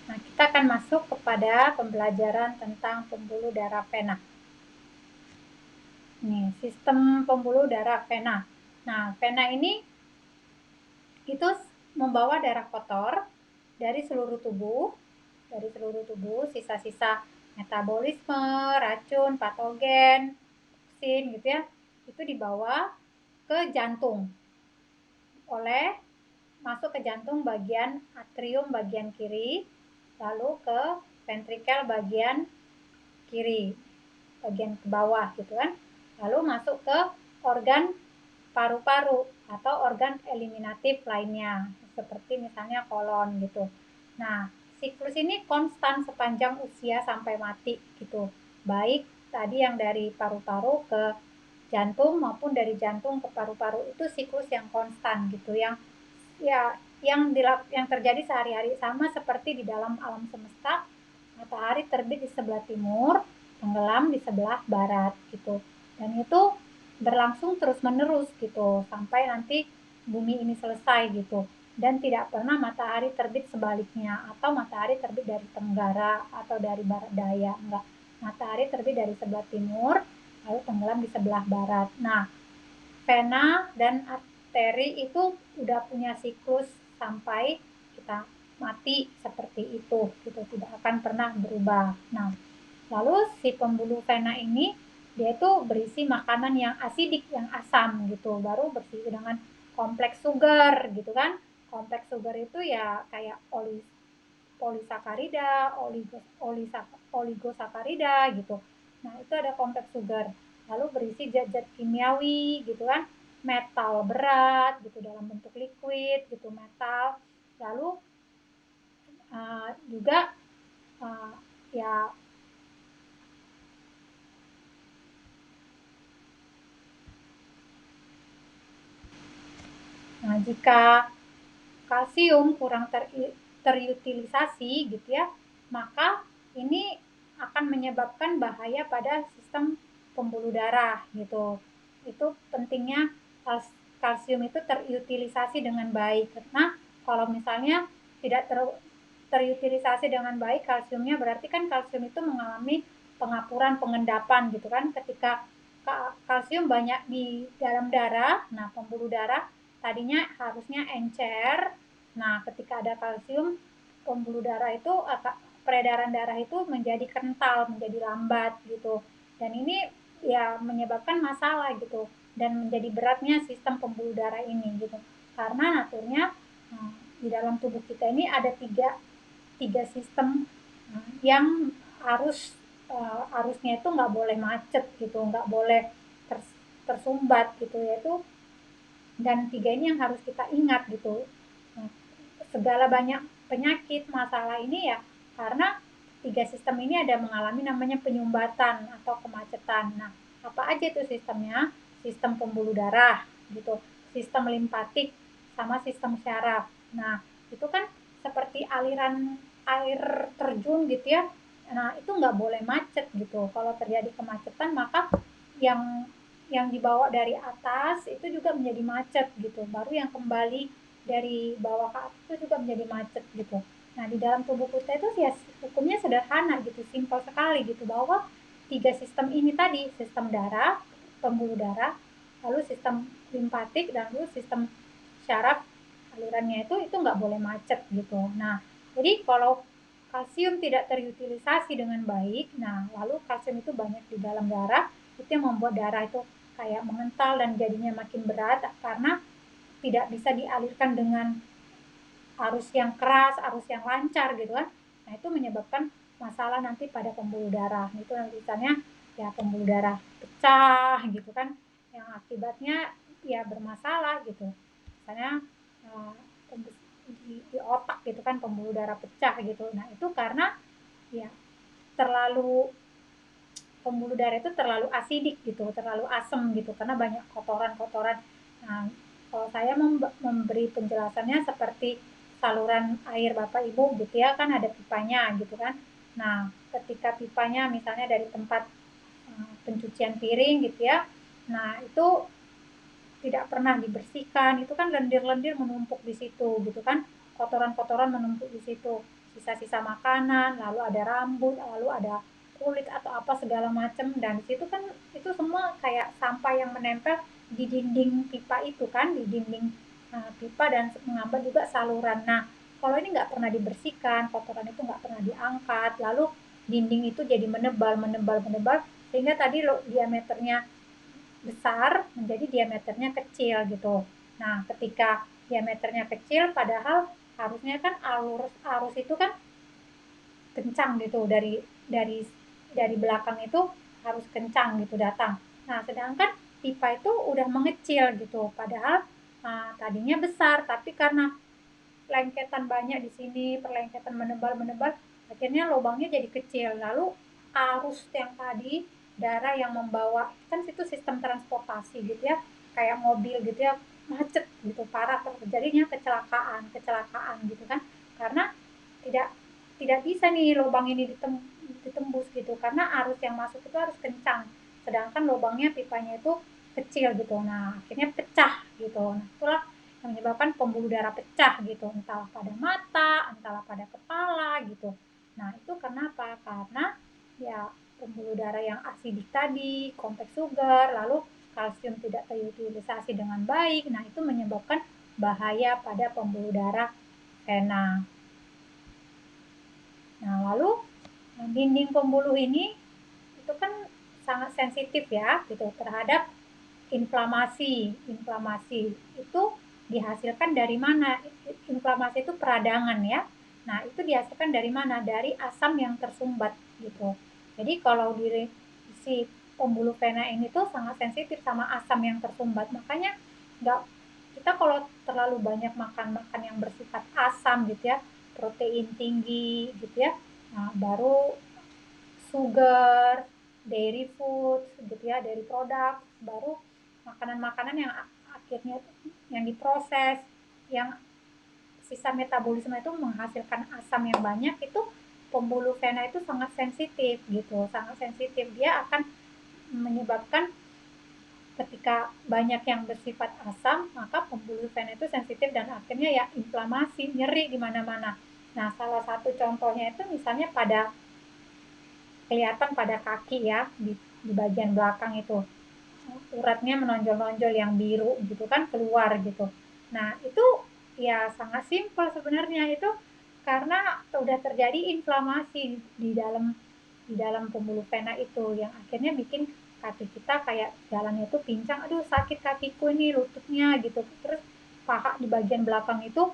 Nah, kita akan masuk kepada pembelajaran tentang pembuluh darah vena. Nih, sistem pembuluh darah vena. Nah, vena ini itu membawa darah kotor dari seluruh tubuh, sisa-sisa metabolisme, racun, patogen, toksin gitu ya, itu dibawa ke jantung masuk ke jantung bagian atrium bagian kiri, lalu ke ventrikel bagian kiri, bagian ke bawah gitu kan, lalu masuk ke organ paru-paru atau organ eliminatif lainnya seperti misalnya kolon gitu. Nah, siklus ini konstan sepanjang usia sampai mati gitu, baik tadi yang dari paru-paru ke jantung maupun dari jantung ke paru-paru, itu siklus yang konstan gitu, yang terjadi sehari-hari, sama seperti di dalam alam semesta. Matahari terbit di sebelah timur, tenggelam di sebelah barat gitu, dan itu berlangsung terus-menerus gitu sampai nanti bumi ini selesai gitu, dan tidak pernah matahari terbit sebaliknya atau matahari terbit dari tenggara atau dari barat daya, enggak. Matahari terbit dari sebelah timur lalu tenggelam di sebelah barat. Nah, vena dan arteri itu udah punya siklus sampai kita mati seperti itu gitu, tidak akan pernah berubah. Nah, lalu si pembuluh vena ini dia itu berisi makanan yang asidik, yang asam gitu, baru bersih dengan kompleks sugar gitu kan. Kompleks sugar itu ya kayak polisakarida, oligosakarida gitu. Nah, itu ada kompleks sugar. Lalu berisi zat-zat kimiawi gitu kan, metal berat gitu dalam bentuk liquid gitu, metal. Lalu juga ya, nah jika kalsium kurang terutilisasi gitu ya, maka ini akan menyebabkan bahaya pada sistem pembuluh darah gitu. Itu pentingnya kalsium itu terutilisasi dengan baik, karena kalau misalnya tidak terutilisasi dengan baik kalsiumnya, berarti kan kalsium itu mengalami pengapuran, pengendapan gitu kan. Ketika kalsium banyak di dalam darah, nah pembuluh darah tadinya harusnya encer. Nah, ketika ada kalsium, pembuluh darah itu peredaran darah itu menjadi kental, menjadi lambat gitu. Dan ini ya menyebabkan masalah gitu, dan menjadi beratnya sistem pembuluh darah ini gitu. Karena naturnya di dalam tubuh kita ini ada tiga sistem yang arusnya itu nggak boleh macet gitu, nggak boleh tersumbat gitu, yaitu, dan tiga ini yang harus kita ingat gitu. Nah, segala banyak penyakit masalah ini ya karena tiga sistem ini ada mengalami namanya penyumbatan atau kemacetan. Nah, apa aja itu sistemnya? Sistem pembuluh darah gitu, sistem limpatik, sama sistem syaraf. Nah, itu kan seperti aliran air terjun gitu ya. Nah, itu nggak boleh macet gitu. Kalau terjadi kemacetan, maka yang dibawa dari atas itu juga menjadi macet gitu. Baru yang kembali dari bawah ke atas itu juga menjadi macet gitu. Nah, di dalam tubuh kita itu ya hukumnya sederhana gitu, simpel sekali gitu, bahwa tiga sistem ini tadi, sistem darah, pembuluh darah, lalu sistem limpatik, dan lalu sistem syaraf, alirannya itu nggak boleh macet gitu. Nah, jadi kalau kalsium tidak terutilisasi dengan baik, nah lalu kalsium itu banyak di dalam darah, itu yang membuat darah itu kayak mengental dan jadinya makin berat karena tidak bisa dialirkan dengan arus yang keras, arus yang lancar gitu kan. Nah, itu menyebabkan masalah nanti pada pembuluh darah. Itu misalnya ya pembuluh darah pecah gitu kan, yang akibatnya ya bermasalah gitu. Misalnya di otak gitu kan, pembuluh darah pecah gitu. Nah, itu karena ya terlalu pembuluh darah itu terlalu asidik gitu, terlalu asam gitu, karena banyak kotoran-kotoran. Nah, kalau saya memberi penjelasannya seperti saluran air Bapak Ibu gitu ya, kan ada pipanya gitu kan. Nah, ketika pipanya misalnya dari tempat pencucian piring gitu ya, nah itu tidak pernah dibersihkan, itu kan lendir-lendir menumpuk di situ gitu kan, kotoran-kotoran menumpuk di situ. sisa-sisa makanan, lalu ada rambut, lalu ada kulit atau apa segala macam, dan di situ kan itu semua kayak sampah yang menempel di dinding pipa itu kan, di dinding pipa dan menghambat juga saluran. Nah, kalau ini nggak pernah dibersihkan, kotoran itu nggak pernah diangkat, lalu dinding itu jadi menebal, menebal, menebal, sehingga tadi diameternya besar menjadi diameternya kecil gitu. Nah, ketika diameternya kecil, padahal harusnya kan arus itu kan kencang gitu dari belakang itu harus kencang gitu datang. Nah, sedangkan pipa itu udah mengecil gitu. Padahal tadinya besar, tapi karena lengketan banyak di sini, perlengketan menebal-menebal, akhirnya lubangnya jadi kecil. Lalu arus yang tadi, darah yang membawa, kan situ sistem transportasi gitu ya, kayak mobil gitu ya, macet gitu, parah, terjadinya kecelakaan gitu kan, karena tidak tidak bisa nih lubang ini ditembus gitu, karena arus yang masuk itu harus kencang, sedangkan lubangnya pipanya itu kecil gitu. Nah, akhirnya pecah gitu. Nah, itulah yang menyebabkan pembuluh darah pecah gitu, entahlah pada mata, entahlah pada kepala gitu. Nah, itu kenapa? Karena ya pembuluh darah yang asidik tadi, kompleks sugar, lalu kalsium tidak terutilisasi dengan baik. Nah, itu menyebabkan bahaya pada pembuluh darah vena. Nah, lalu dinding pembuluh ini itu kan sangat sensitif ya gitu terhadap inflamasi. Inflamasi itu dihasilkan dari mana? Inflamasi itu peradangan ya. Nah, itu dihasilkan dari mana? Dari asam yang tersumbat gitu. Jadi kalau di si pembuluh vena ini tuh sangat sensitif sama asam yang tersumbat. Makanya nggak, kita kalau terlalu banyak makan yang bersifat asam gitu ya, protein tinggi gitu ya, nah, baru sugar, dairy food gitu ya, dairy produk, baru makanan-makanan yang akhirnya yang diproses, yang sisa metabolisme itu menghasilkan asam yang banyak, itu pembuluh vena itu sangat sensitif gitu, sangat sensitif. Dia akan menyebabkan ketika banyak yang bersifat asam, maka pembuluh vena itu sensitif dan akhirnya ya inflamasi, nyeri di mana-mana. Nah, salah satu contohnya itu misalnya kelihatan pada kaki ya, di bagian belakang itu uratnya menonjol-nonjol yang biru gitu kan keluar gitu. Nah, itu ya sangat simpel sebenarnya, itu karena sudah terjadi inflamasi di dalam pembuluh vena itu yang akhirnya bikin kaki kita kayak jalannya itu pincang, aduh sakit kakiku ini, lututnya gitu. Terus paha di bagian belakang itu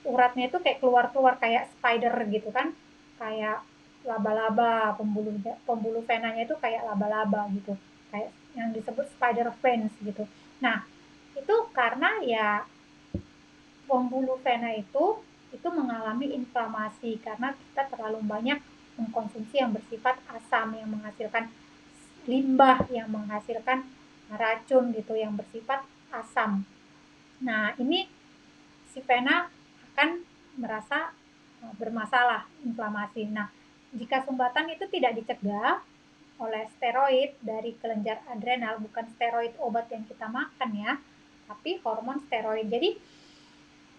uratnya itu kayak keluar-keluar kayak spider gitu kan, kayak laba-laba, pembuluh venanya itu kayak laba-laba gitu, kayak yang disebut spider veins gitu. Nah, itu karena ya pembuluh vena itu mengalami inflamasi karena kita terlalu banyak mengkonsumsi yang bersifat asam, yang menghasilkan limbah, yang menghasilkan racun gitu yang bersifat asam. Nah, ini si vena akan merasa bermasalah inflamasi. Nah, jika sumbatan itu tidak dicegah oleh steroid dari kelenjar adrenal, bukan steroid obat yang kita makan ya, tapi hormon steroid. Jadi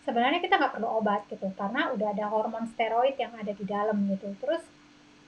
sebenarnya kita nggak perlu obat gitu, karena udah ada hormon steroid yang ada di dalam gitu. Terus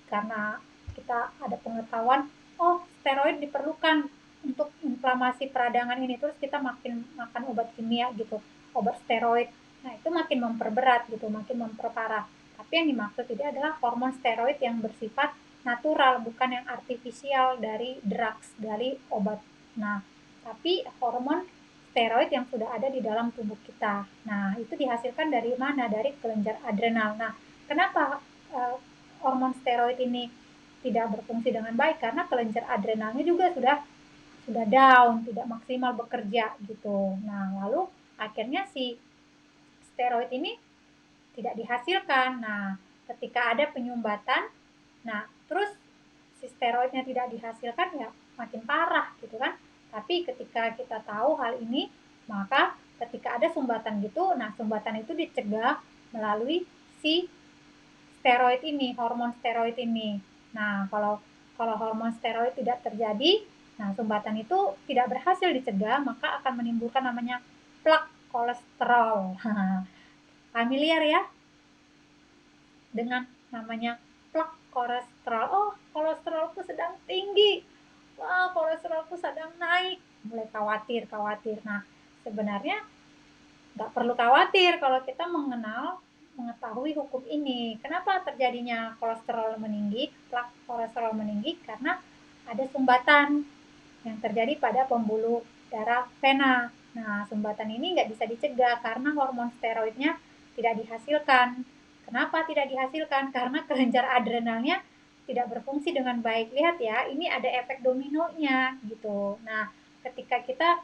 karena kita ada pengetahuan, oh steroid diperlukan untuk inflamasi peradangan ini, terus kita makin makan obat kimia gitu, obat steroid. Nah, itu makin memperberat gitu, makin memperparah. Tapi yang dimaksud ini adalah hormon steroid yang bersifat natural, bukan yang artifisial dari drugs, dari obat. Nah, tapi hormon steroid yang sudah ada di dalam tubuh kita. Nah, itu dihasilkan dari mana? Dari kelenjar adrenal. Nah, kenapa hormon steroid ini tidak berfungsi dengan baik? Karena kelenjar adrenalnya juga sudah down, tidak maksimal bekerja gitu. Nah, lalu akhirnya si steroid ini tidak dihasilkan. Nah, ketika ada penyumbatan, nah terus si steroidnya tidak dihasilkan, ya makin parah gitu kan. Tapi ketika kita tahu hal ini, maka ketika ada sumbatan gitu, nah sumbatan itu dicegah melalui si steroid ini, hormon steroid ini. Nah, kalau kalau hormon steroid tidak terjadi, nah sumbatan itu tidak berhasil dicegah, maka akan menimbulkan namanya plak kolesterol. Familiar ya? dengan namanya plak kolesterol. Oh, kolesterolku sedang tinggi. Wah, kolesterolku sedang naik. Mulai khawatir. Nah, sebenarnya nggak perlu khawatir kalau kita mengetahui hukum ini. Kenapa terjadinya kolesterol meninggi, plak kolesterol meninggi? Karena ada sumbatan yang terjadi pada pembuluh darah vena. Nah, sumbatan ini nggak bisa dicegah karena hormon steroidnya tidak dihasilkan. Kenapa tidak dihasilkan? Karena kelenjar adrenalnya tidak berfungsi dengan baik. Lihat ya, ini ada efek dominonya gitu. Nah, ketika kita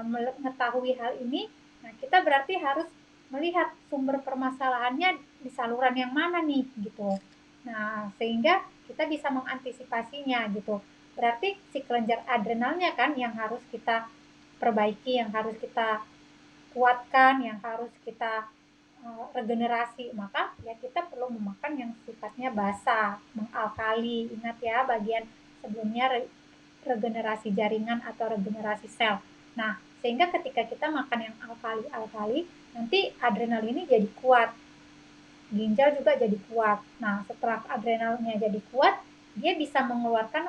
mengetahui hal ini, nah kita berarti harus melihat sumber permasalahannya di saluran yang mana nih gitu. Nah, sehingga kita bisa mengantisipasinya gitu. Berarti si kelenjar adrenalnya kan yang harus kita perbaiki, yang harus kita kuatkan, yang harus kita regenerasi. Maka ya kita perlu memakan yang sifatnya basah, mengalkali. Ingat ya bagian sebelumnya regenerasi jaringan atau regenerasi sel. Nah, sehingga ketika kita makan yang alkali, nanti adrenal ini jadi kuat. Ginjal juga jadi kuat. Nah, setelah adrenalnya jadi kuat, dia bisa mengeluarkan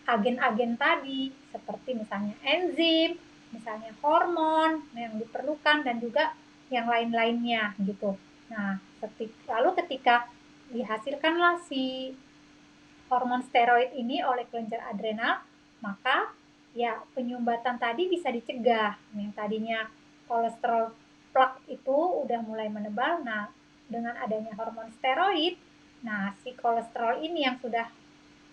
agen-agen tadi, seperti misalnya enzim, misalnya hormon yang diperlukan, dan juga yang lain-lainnya gitu. Nah, lalu ketika dihasilkanlah si hormon steroid ini oleh kelenjar adrenal, maka ya penyumbatan tadi bisa dicegah. Yang tadinya kolesterol plak itu udah mulai menebal, nah dengan adanya hormon steroid, nah si kolesterol ini yang sudah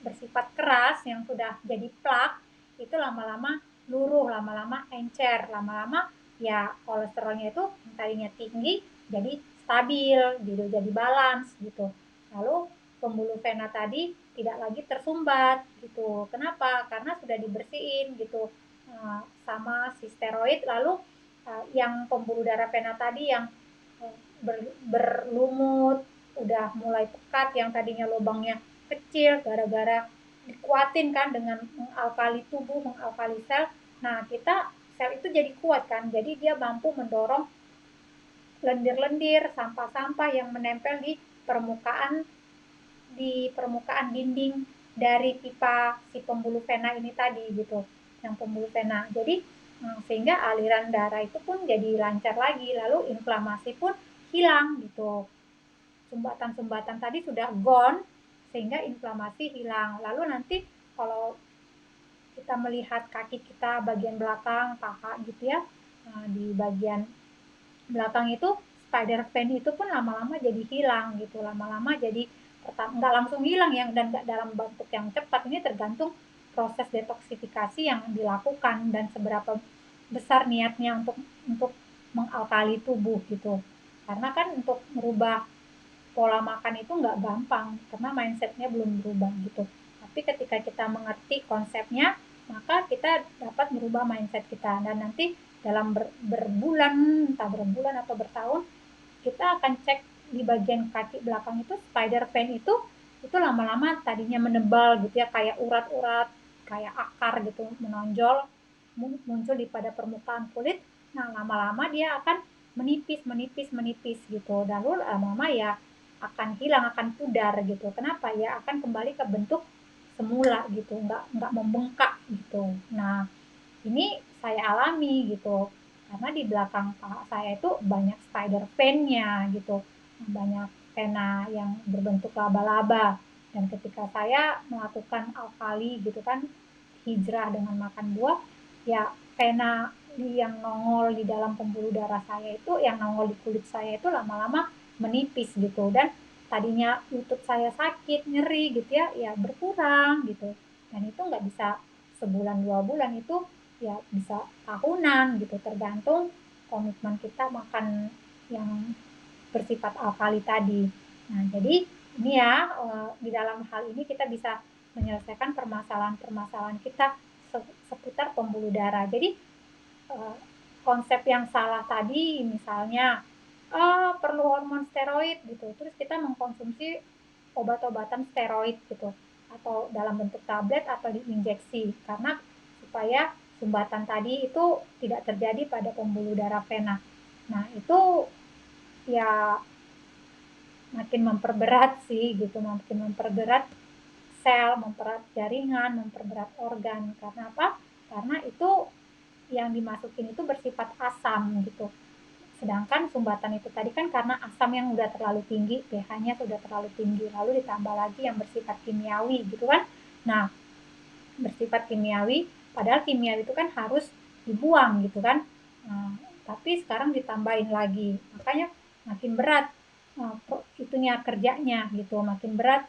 bersifat keras, yang sudah jadi plak, itu lama-lama luruh, lama-lama encer, lama-lama ya kolesterolnya itu yang tadinya tinggi jadi stabil gitu, jadi balance gitu. Lalu pembuluh vena tadi tidak lagi tersumbat gitu. Kenapa? Karena sudah dibersihin gitu sama si steroid. Lalu yang pembuluh darah vena tadi yang berlumut, udah mulai pekat, yang tadinya lubangnya kecil gara-gara dikuatin kan dengan mengalkali tubuh, mengalkali sel. Nah, kita sel itu jadi kuat kan. Jadi dia mampu mendorong lendir-lendir, sampah-sampah yang menempel di permukaan dinding dari pipa si pembuluh vena ini tadi gitu, yang pembuluh vena. Jadi sehingga aliran darah itu pun jadi lancar lagi, lalu inflamasi pun hilang gitu. Sumbatan-sumbatan tadi sudah gone sehingga inflamasi hilang. Lalu nanti kalau kita melihat kaki kita bagian belakang, paha gitu ya, di bagian belakang itu spider vein itu pun lama-lama jadi hilang gitu, lama-lama jadi nggak langsung hilang yang dan nggak dalam bentuk yang cepat. Ini tergantung proses detoksifikasi yang dilakukan dan seberapa besar niatnya untuk mengalkali tubuh gitu. Karena kan untuk merubah pola makan itu nggak gampang karena mindsetnya belum berubah gitu. Tapi ketika kita mengerti konsepnya, maka kita dapat merubah mindset kita, dan nanti dalam berbulan, entah berbulan atau bertahun, kita akan cek di bagian kaki belakang itu spider vein itu lama-lama tadinya menebal gitu ya, kayak urat-urat, kayak akar gitu menonjol, muncul di pada permukaan kulit. Nah, lama-lama dia akan menipis gitu. Lalu lama-lama ya akan hilang, akan pudar gitu. Kenapa? Ya akan kembali ke bentuk semula gitu, nggak membengkak gitu. Nah, ini saya alami gitu, karena di belakang paha saya itu banyak spider vein-nya gitu, banyak vena yang berbentuk laba-laba. Dan ketika saya melakukan alkali gitu kan, hijrah dengan makan buah, ya vena yang nongol di dalam pembuluh darah saya itu, yang nongol di kulit saya itu lama-lama menipis gitu. Dan tadinya lutut saya sakit, nyeri gitu ya, ya berkurang gitu. Dan itu nggak bisa sebulan 2 bulan, itu ya bisa tahunan gitu, tergantung komitmen kita makan yang bersifat alkali tadi. Nah, jadi ini ya di dalam hal ini kita bisa menyelesaikan permasalahan-permasalahan kita seputar pembuluh darah. Jadi konsep yang salah tadi misalnya perlu hormon steroid gitu, terus kita mengkonsumsi obat-obatan steroid gitu, atau dalam bentuk tablet atau diinjeksi, karena supaya sumbatan tadi itu tidak terjadi pada pembuluh darah vena. Nah, itu ya makin memperberat sih gitu, makin memperberat sel, memperberat jaringan, memperberat organ. Karena apa? Karena itu yang dimasukin itu bersifat asam gitu. Sedangkan sumbatan itu tadi kan karena asam yang udah terlalu tinggi, pH-nya sudah terlalu tinggi, lalu ditambah lagi yang bersifat kimiawi gitu kan. Nah, bersifat kimiawi, padahal kimiawi itu kan harus dibuang gitu kan. Nah, tapi sekarang ditambahin lagi, makanya makin berat itunya kerjanya gitu, makin berat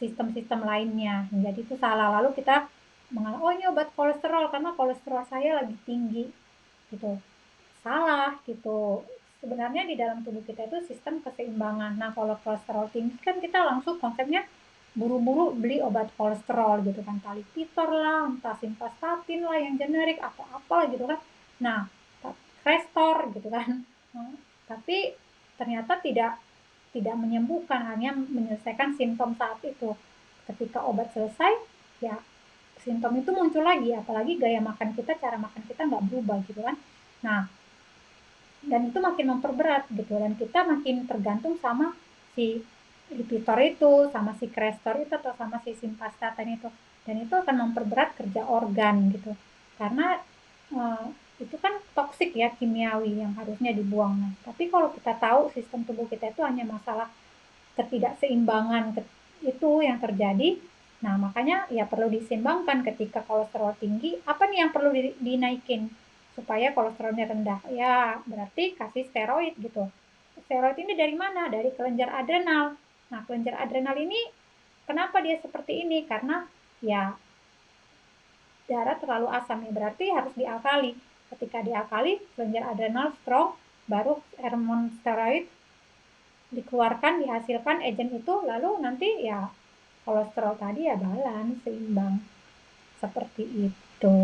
sistem-sistem lainnya. Jadi itu salah. Lalu kita menganggap, oh ini obat kolesterol karena kolesterol saya lagi tinggi gitu. Salah gitu. Sebenarnya di dalam tubuh kita itu sistem keseimbangan. Nah, kalau kolesterol tinggi kan kita langsung konsepnya buru-buru beli obat kolesterol gitu kan, Talipitor lah, entah simvastatin lah yang generik atau apa gitu kan. Nah, Crestor gitu kan. Tapi ternyata tidak menyembuhkan, hanya menyelesaikan simptom saat itu. Ketika obat selesai, ya simptom itu muncul lagi, apalagi gaya makan kita, cara makan kita nggak berubah gitu kan. Nah, dan itu makin memperberat gitu, dan kita makin tergantung sama si Lipitor itu, sama si Crestor itu, atau sama si simvastatin itu, dan itu akan memperberat kerja organ gitu, karena eh, itu kan toksik ya, kimiawi yang harusnya dibuang. Nah, tapi kalau kita tahu sistem tubuh kita itu hanya masalah ketidakseimbangan itu yang terjadi, nah makanya ya perlu diseimbangkan. Ketika kolesterol tinggi, apa nih yang perlu dinaikin supaya kolesterolnya rendah? Ya berarti kasih steroid gitu. Steroid ini dari mana? Dari kelenjar adrenal. Nah, kelenjar adrenal ini kenapa dia seperti ini? Karena ya darah terlalu asam, ya berarti harus diakali. Ketika diakali, kelenjar adrenal strong, baru hormon steroid dikeluarkan, dihasilkan agen itu, lalu nanti ya kolesterol tadi ya balance, seimbang, seperti itu.